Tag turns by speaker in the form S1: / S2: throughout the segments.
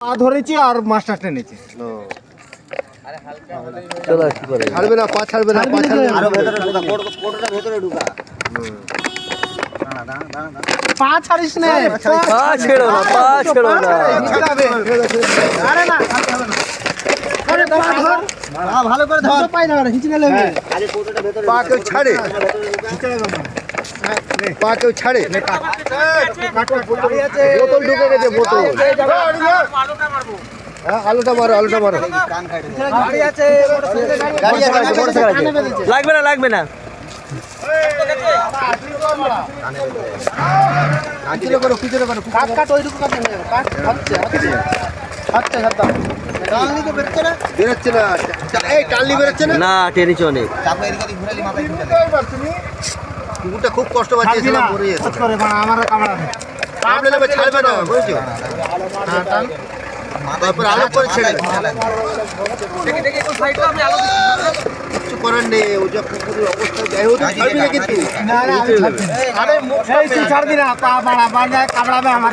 S1: পা ধরেছি আর মাছটা টেনেছে।
S2: ছাড়বে না, পা ছাড়বে না, পা ছাড়বে
S3: আরো ভেতরে ঢুকা, কোটটা ভেতরে ঢুকা।
S1: পা ছাড়িস না,
S4: পা ছেড়ো না, পা ছেড়ো না।
S1: আরে না, আরে পা ধর, ভালো করে ধর, পাই ধর, হিচকে নেবে।
S3: আরে কোটটা ভেতরে
S2: পা কেউ ছাড়ে, পা কেউ ছাড়ে। বোতল ঢুকে গেছে, বোতল। হ্যাঁ, আলুটা মারো, আলুটা মারো।
S1: গাড়ি আছে,
S4: লাগবে না, লাগবে না।
S1: কাট কাট ওইটুকু কাট না, কাট হচ্ছে হচ্ছে হচ্ছে ডালনি তো বেরোচ্ছে না,
S2: বেরোচ্ছে না, এই টানলি বেরোচ্ছে না।
S4: না, টেনেছে অনেক।
S3: চাপা এদিকে ঘুরালি মাথায় ঢুকে
S2: কুকুরটা খুব কষ্ট পাচ্ছে,
S1: ছাড়বি না,
S2: মরে যাচ্ছে।
S1: খোঁজ করে বাড়া, আমারও কামড়াবে।
S2: কামড়ে নেবে, ছাড়বে না, বুঝেছো? তারপর আলো করে ছেড়ে দেবে। কিচ্ছু করার নেই, ও যা কুকুরের অবস্থা, যাই হোক ছাড়বি না কিন্তু।
S1: না না, আমি ছাড়বি না। আরে মুখ এই তুই ছাড়বি না, পা বাড়া বাড়া কামড়াবে আমার।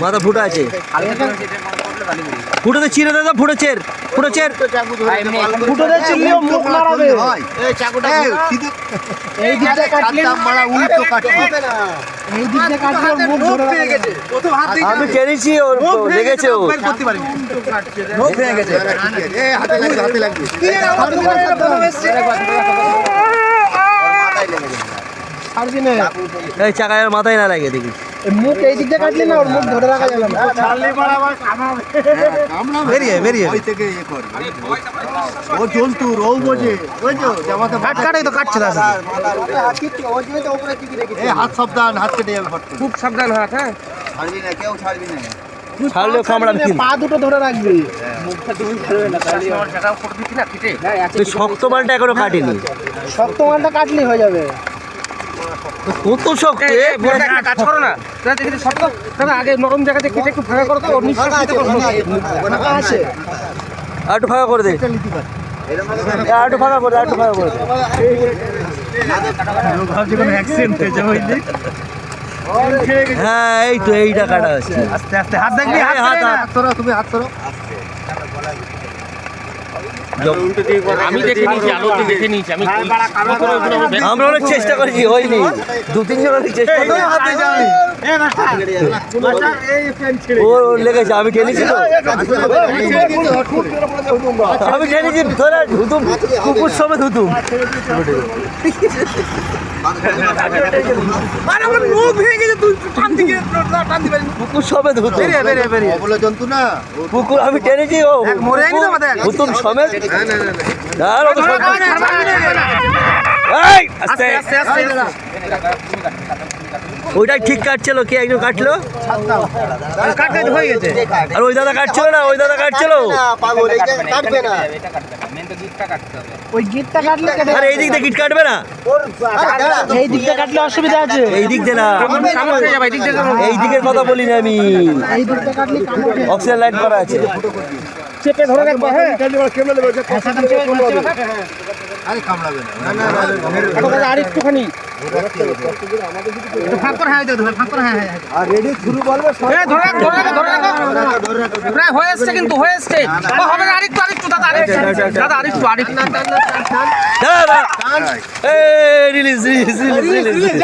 S4: মাথা ফুটো আছে, ফুটোতে চিরে দাও, ফুটোচের ফুটোচের।
S1: ফুটোতে চিল্লিও মুখ মারাবে।
S2: এই চাকুটা
S1: এই দিকটা কাটলে
S2: মারা উল্টো কাটবে।
S1: এই দিকটা কাটলে ওর মুখ ধরে গেছে।
S4: আমি টেনেছি, ওর লেগেছে, ও
S2: মুখ ভেঙে গেছে। এই হাতে লাগবে, হাতে লাগবে।
S1: ছাড়বি না,
S4: এই চাকায় মাথায় না লাগে দেখি।
S1: মুখ এই দিকটা কাটলে না ওর মুখ ধরে রাখা যাবে না। ছাড়লে মারাবার
S4: বেরিয়ে বেরিয়ে
S2: ওই থেকে ইয়ে করবে। ও জন্তুর, ও বোঝে, বুঝছো? জামাতে
S1: কাট কাটাই তো কাটছে দাদা।
S2: এই হাত সাবধান, হাত কেটে যাবে ফট করে।
S1: খুব সাবধান হাত, হ্যাঁ।
S3: ছাড়বি না, কেউ ছাড়বি না।
S4: ছাড়লেও কামড়াবে কিন্তু।
S1: পা দুটো ধরে রাখবি।
S4: শক্ত মালটা এখনো কাটেনি।
S1: শক্ত মালটা কাটলে হয়ে যাবে।
S4: কত শক্ত,
S1: কাজ করো না দাদা, আগে নরম জায়গাতে কেটে একটু ফাঁকা করো তো, ওর নিঃশ্বাস নিতে কষ্ট হয়। ফাঁকা আছে,
S4: আর একটু ফাঁকা করে দে, আর একটু ফাঁকা করে দে, আর একটু ফাঁকা করে দে। হ্যাঁ, এই তো এইটা কাটা হচ্ছে।
S1: আস্তে আস্তে হাত দেখবি, হাত
S4: হাত,
S1: হাত
S2: হাত ধরো, তুমি হাত ধরো।
S5: আমি দেখে নিয়েছি, আলো দেখে নিয়েছি আমি।
S4: আমরা অনেক চেষ্টা করেছি, হয়নি। দু তিনজন অনেক চেষ্টা করেছি, ও লেগেছে। আমি টেনেছি তো, আমি টেনেছি ধরে ধুতুম, কুকুর সমেত ধুতুম। কুকুর সমেত ধুতুম,
S2: অবলা জন্তু না।
S4: কুকুর আমি টেনেছি, ও ধুতুম সমেত। দাঁড়াও তো, এই, আস্তে। ওইটাই ঠিক কাটছিল, কে একজন কাটলো,
S1: হয়ে গেছে।
S4: আর ওই দাদা কাটছিল না, ওই দাদা কাটছিল।
S2: পাগল, এই জায়গায় কাটবে না।
S1: ওই গিটটা কাটলে কেটে
S4: আর এই দিক দিয়ে গিট কাটবে না,
S1: এই দিকটা কাটলে অসুবিধা আছে।
S4: এই দিক দিয়ে না, এই দিকের কথা বলিনি আমি।
S1: এই দিকটা কাটলে কামড়ে
S4: অক্সিজেন লাইট করা আছে।
S1: চেপে ধরে রাখবা, হ্যাঁ।
S2: আরে কামড়াবে না।
S1: কাটো দাদা, আর একটুখানি একটু ফাঁক করে, হ্যাঁ ফাঁক করে, হ্যাঁ হ্যাঁ।
S2: আর রেডি শুরু বলবে সব।
S1: ধরে রাখো, ধরে রাখো, ধরে রাখো। প্রায় হয়ে এসছে, কিন্তু হয়ে এসছে। ও হবে না, আরেকটু আরেকটু দাদা, আরেকটু দাদা, আরেকটু আরেকটু।
S4: দাঁড়া, এই রিলিজ রিলিজ রিলিজ রিলিজ।